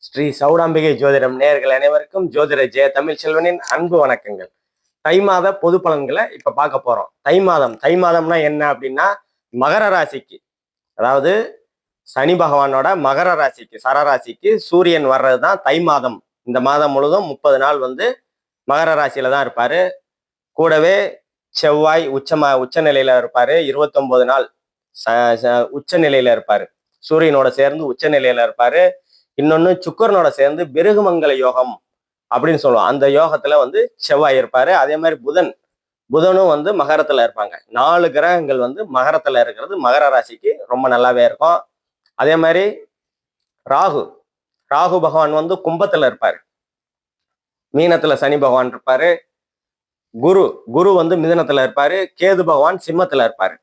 ஸ்ரீ சௌடாம்பிகை ஜோதிடம் நேயர்கள் அனைவருக்கும் ஜோதிட ஜெய தமிழ் செல்வனின் அன்பு வணக்கங்கள். தை மாத பொது பலன்களை இப்ப பார்க்க போறோம். தை மாதம்னா என்ன அப்படின்னா, மகர ராசிக்கு, அதாவது சனி பகவானோட மகர ராசிக்கு சரராசிக்கு சூரியன் வர்றதுதான் தை மாதம். இந்த மாதம் முழுதும் 30 நாள் மகர ராசியில தான் இருப்பாரு. கூடவே செவ்வாய் உச்ச நிலையில இருப்பாரு. 29 நாள் உச்ச நிலையில இருப்பாரு. சூரியனோட சேர்ந்து உச்ச நிலையில இருப்பாரு. இன்னொன்னு சுக்கரனோட சேர்ந்து பிருகுமங்கல யோகம் அப்படின்னு சொல்லுவோம். அந்த யோகத்துல செவ்வாய் இருப்பாரு. அதே மாதிரி புதனும் மகரத்துல இருப்பாங்க. 4 கிரகங்கள் மகரத்துல இருக்கிறது மகர ராசிக்கு ரொம்ப நல்லாவே இருக்கும். அதே மாதிரி ராகு பகவான் கும்பத்துல இருப்பாரு. மீனத்துல சனி பகவான் இருப்பாரு. குரு மிதுனத்துல இருப்பாரு. கேது பகவான் சிம்மத்துல இருப்பாரு.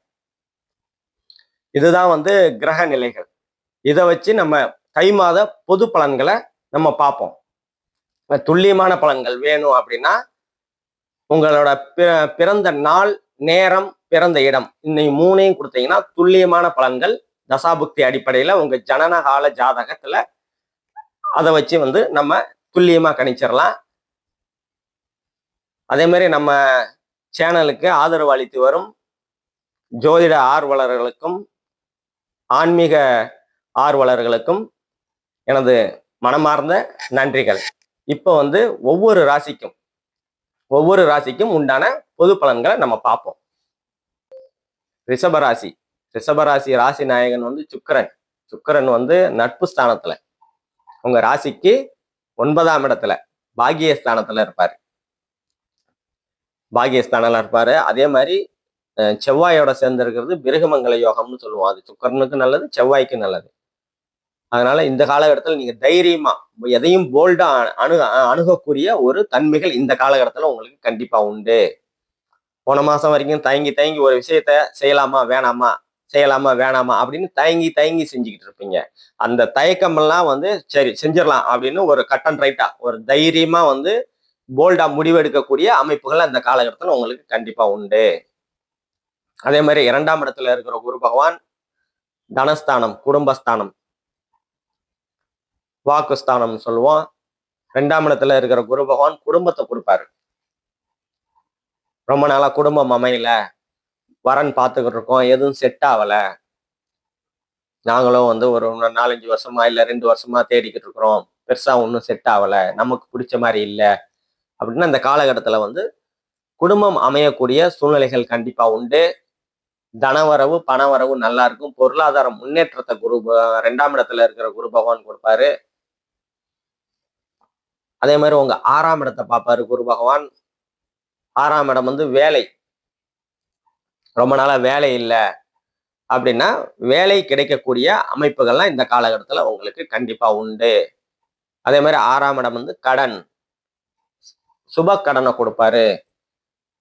இதுதான் கிரக நிலைகள். இதை வச்சு நம்ம தை மாத பொது பலன்களை நம்ம பார்ப்போம். துல்லியமான பலன்கள் வேணும் அப்படின்னா உங்களோட பிறந்த நாள், நேரம், பிறந்த இடம், இந்த 3ஐயும் கொடுத்தீங்கன்னா துல்லியமான பலன்கள் தசாபுக்தி அடிப்படையில உங்க ஜனனகால ஜாதகத்துல அதை வச்சு நம்ம துல்லியமா கணிச்சிடலாம். அதே மாதிரி நம்ம சேனலுக்கு ஆதரவு அளித்து வரும் ஜோதிட ஆர்வலர்களுக்கும் ஆன்மீக ஆர்வலர்களுக்கும் எனது மனமார்ந்த நன்றிகள். இப்போ ஒவ்வொரு ராசிக்கும் உண்டான பொது பலன்களை நம்ம பார்ப்போம். ரிஷபராசி ராசி நாயகன் சுக்கிரன் நட்பு ஸ்தானத்துல உங்க ராசிக்கு 9ஆம் இடத்துல பாகியஸ்தானத்துல இருப்பாரு. அதே மாதிரி செவ்வாயோட சேர்ந்து இருக்கிறது பிருகமங்கல யோகம்னு சொல்லுவோம். அது சுக்கிரனுக்கு நல்லது, செவ்வாய்க்கு நல்லது. அதனால இந்த காலகட்டத்தில் நீங்க தைரியமா எதையும் போல்டா அணுகக்கூடிய ஒரு தன்மைகள் இந்த காலகட்டத்துல உங்களுக்கு கண்டிப்பா உண்டு. போன மாசம் வரைக்கும் தயங்கி ஒரு விஷயத்த செய்யலாமா வேணாமா அப்படின்னு தயங்கி செஞ்சுக்கிட்டு இருப்பீங்க. அந்த தயக்கம் எல்லாம் சரி செஞ்சிடலாம் அப்படின்னு ஒரு கட் அண்ட் ரைட்டா ஒரு தைரியமா போல்டா முடிவெடுக்கக்கூடிய அமைப்புகள் அந்த காலகட்டத்துல உங்களுக்கு கண்டிப்பா உண்டு. அதே மாதிரி 2ஆம் இடத்துல இருக்கிற குரு பகவான் தனஸ்தானம், குடும்பஸ்தானம், வாக்குஸ்தானம் சொல்லுவோம். 2ஆம் இடத்துல இருக்கிற குரு பகவான் குடும்பத்தை கொடுப்பாரு. ரொம்ப நாளா குடும்பம் அமையல, வரன் பார்த்துக்கிட்டு இருக்கோம், எதுவும் செட் ஆகல, நாங்களும் ஒரு 4-5 வருஷமா இல்ல 2 வருஷமா தேடிக்கிட்டு இருக்கிறோம், பெருசா ஒன்றும் செட் ஆகல, நமக்கு பிடிச்ச மாதிரி இல்லை அப்படின்னா அந்த காலகட்டத்துல குடும்பம் அமையக்கூடிய சூழ்நிலைகள் கண்டிப்பா உண்டு. தனவரவு பணவரவு நல்லா இருக்கும். பொருளாதார முன்னேற்றத்தை 2ஆம் இடத்துல இருக்கிற குரு பகவான் கொடுப்பாரு. அதே மாதிரி உங்க 6ஆம் இடத்தை பார்ப்பாரு குரு பகவான். 6ஆம் இடம் வேலை. ரொம்ப நாளா வேலை இல்லை அப்படின்னா வேலை கிடைக்கக்கூடிய அமைப்புகள்லாம் இந்த காலகட்டத்துல உங்களுக்கு கண்டிப்பா உண்டு. அதே மாதிரி 6ஆம் இடம் கடன், சுப கடனை கொடுப்பாரு.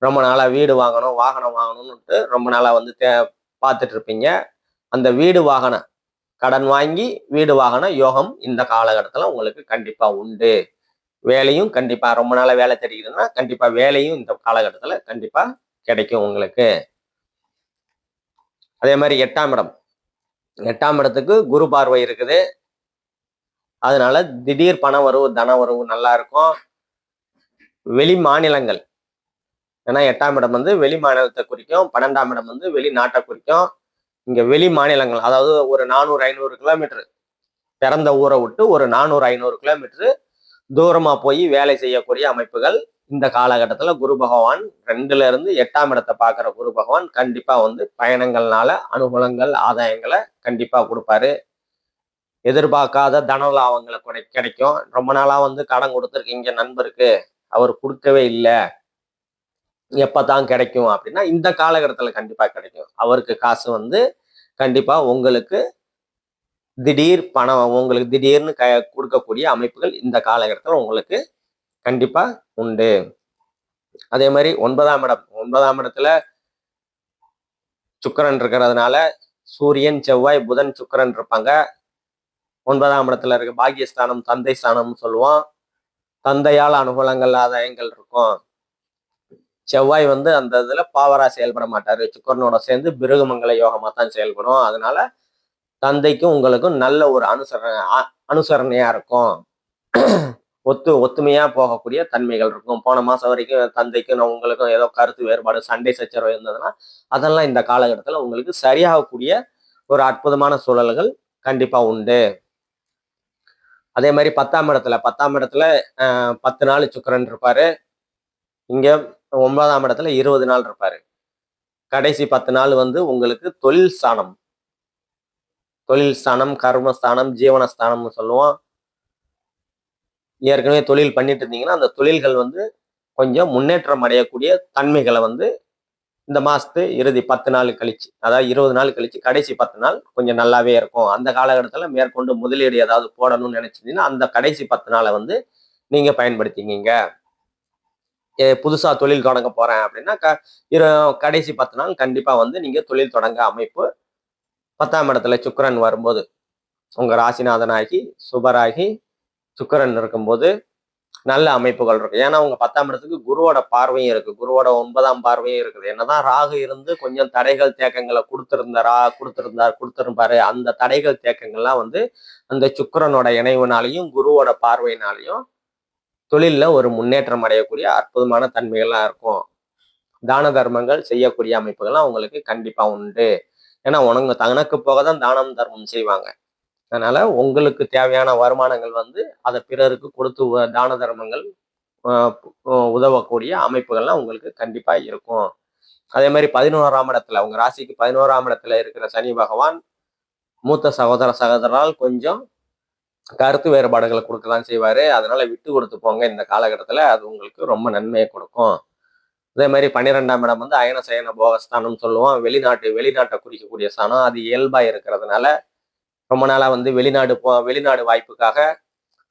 ரொம்ப நாளா வீடு வாங்கணும், வாகனம் வாங்கணும்னுட்டு ரொம்ப நாளா பார்த்துட்டு இருப்பீங்க. அந்த வீடு வாகன கடன் வாங்கி வீடு வாகன யோகம் இந்த காலகட்டத்துல உங்களுக்கு கண்டிப்பா உண்டு. வேலையும் கண்டிப்பா ரொம்ப நாளா வேலை தெரியுதுன்னா கண்டிப்பா வேலையும் இந்த காலகட்டத்துல கண்டிப்பா கிடைக்கும் உங்களுக்கு. அதே மாதிரி 8ஆம் இடத்துக்கு குரு பார்வை இருக்குது. அதனால திடீர் பண வரவு, தன வரவு நல்லா இருக்கும். வெளி மாநிலங்கள், ஏன்னா 8ஆம் இடம் வெளி மாநிலத்தை குறிக்கும். 12ஆம் இடம் வெளிநாட்டை குறிக்கும். இங்க வெளி மாநிலங்கள், அதாவது ஒரு 400-500 கிலோமீட்டர் பிறந்த ஊரை விட்டு ஒரு 400-500 கிலோமீட்டர் தூரமா போய் வேலை செய்யக்கூடிய அமைப்புகள் இந்த காலகட்டத்துல குரு பகவான் 2ல இருந்து 8ஆம் இடத்தை பார்க்குற குரு பகவான் கண்டிப்பா பயணங்கள்னால அனுகூலங்கள், ஆதாயங்களை கண்டிப்பா கொடுப்பாரு. எதிர்பார்க்காத தன லாபங்களை கிடைக்கும். ரொம்ப நாளா கடன் கொடுத்துருக்கீங்க நண்பருக்கு, அவர் கொடுக்கவே இல்லை, எப்பதான் கிடைக்கும் அப்படின்னா இந்த காலகட்டத்துல கண்டிப்பா கிடைக்கும். அவருக்கு காசு கண்டிப்பா உங்களுக்கு திடீர் பணம், உங்களுக்கு திடீர்னு கொடுக்கக்கூடிய அமைப்புகள் இந்த காலகட்டத்தில் உங்களுக்கு கண்டிப்பா உண்டு. அதே மாதிரி 9ஆம் இடத்துல சுக்கிரன் இருக்கிறதுனால சூரியன், செவ்வாய், புதன், சுக்கிரன் இருப்பாங்க. 9ஆம் இடத்துல இருக்க பாக்கியஸ்தானம், தந்தை ஸ்தானம் சொல்லுவோம். தந்தையால் அனுகூலங்கள், ஆதாயங்கள் இருக்கும். செவ்வாய் அந்த இதுல பாவரா செயல்பட மாட்டாரு. சுக்கரனோட சேர்ந்து பிருகுமங்கல யோகமா தான் செயல்படும். அதனால தந்தைக்கும் உங்களுக்கும் நல்ல ஒரு அனுசரணையா இருக்கும். ஒத்துமையா போகக்கூடிய தன்மைகள் இருக்கும். போன மாசம் வரைக்கும் தந்தைக்கும் உங்களுக்கும் ஏதோ கருத்து வேறுபாடு, சண்டை சச்சரவு இருந்ததுன்னா அதெல்லாம் இந்த காலகட்டத்துல உங்களுக்கு சரியாகக்கூடிய ஒரு அற்புதமான சூழல்கள் கண்டிப்பா உண்டு. அதே மாதிரி 10ஆம் இடத்துல 10 நாள் சுக்கிரன் இருப்பாரு. இங்க 9ஆம் இடத்துல 20 நாள் இருப்பாரு. கடைசி 10 நாள் வந்து உங்களுக்கு தொழில் ஸ்தானம், கர்மஸ்தானம், ஜீவனஸ்தானம்னு சொல்லுவோம். ஏற்கனவே தொழில் பண்ணிட்டு இருந்தீங்கன்னா அந்த தொழில்கள் வந்து கொஞ்சம் முன்னேற்றம் அடையக்கூடிய தன்மைகளை வந்து இந்த மாசத்து இறுதி 10 நாள் கழிச்சு, அதாவது 20 நாள் கழிச்சு கடைசி 10 நாள் கொஞ்சம் நல்லாவே இருக்கும். அந்த காலகட்டத்துல மேற்கொண்டு முதலீடு ஏதாவது போடணும்னு நினைச்சிருந்தீங்கன்னா அந்த கடைசி 10 நாளை வந்து நீங்க பயன்படுத்திக்கிங்க. புதுசா தொழில் தொடங்க போறேன் அப்படின்னா கடைசி 10 நாள் கண்டிப்பா வந்து நீங்க தொழில் தொடங்க அமைப்பு 10ஆம் இடத்துல சுக்கிரன் வரும்போது உங்க ராசிநாதனாகி சுபராகி சுக்கிரன் இருக்கும்போது நல்ல அமைப்புகள் இருக்கு. ஏன்னா உங்க 10ஆம் இடத்துக்கு குருவோட பார்வையும் இருக்கு. குருவோட 9ஆம் பார்வையும் இருக்குது. என்னதான் ராகு இருந்து கொஞ்சம் தடைகள் தேக்கங்களை கொடுத்திருப்பாரு. அந்த தடைகள் தேக்கங்கள்லாம் வந்து அந்த சுக்கிரனோட இணைவுனாலையும் குருவோட பார்வையினாலையும் தொழில்ல ஒரு முன்னேற்றம் அடையக்கூடிய அற்புதமான தன்மைகள்லாம் இருக்கும். தான தர்மங்கள் செய்யக்கூடிய அமைப்புகள்லாம் உங்களுக்கு கண்டிப்பா உண்டு. ஏன்னா தனக்கு போக தான் தானம் தர்மம் செய்வாங்க. அதனால உங்களுக்கு தேவையான வருமானங்கள் வந்து அதை பிறருக்கு கொடுத்து தான தர்மங்கள் உதவக்கூடிய அமைப்புகள்லாம் உங்களுக்கு கண்டிப்பா இருக்கும். அதே மாதிரி 11ஆம் இடத்துல உங்க ராசிக்கு 11ஆம் இடத்துல இருக்கிற சனி பகவான் மூத்த சகோதரரால் கொஞ்சம் கருத்து வேறுபாடுகளை கொடுக்கதான் செய்வாரு. அதனால விட்டு கொடுத்து போங்க இந்த காலகட்டத்துல. அது உங்களுக்கு ரொம்ப நன்மையை கொடுக்கும். அதே மாதிரி 12ஆம் இடம் வந்து அயன சயன போகஸ்தானம் சொல்லுவோம். வெளிநாட்டை குறிக்கக்கூடிய ஸ்தானம். அது இயல்பா இருக்கிறதுனால ரொம்ப நாளா வந்து வெளிநாடு வாய்ப்புக்காக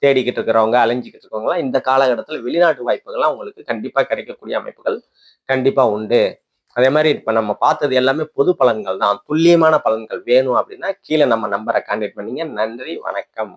தேடிக்கிட்டு இருக்கிறவங்க, அலைஞ்சிக்கிட்டு இருக்கவங்களாம் இந்த காலகட்டத்தில் வெளிநாட்டு வாய்ப்புகள்லாம் உங்களுக்கு கண்டிப்பா கிடைக்கக்கூடிய அமைப்புகள் கண்டிப்பா உண்டு. அதே மாதிரி இப்ப நம்ம பார்த்தது எல்லாமே பொது பலன்கள் தான். துல்லியமான பலன்கள் வேணும் அப்படின்னா கீழே நம்ம நம்பரை கான்டாக்ட் பண்ணீங்க. நன்றி, வணக்கம்.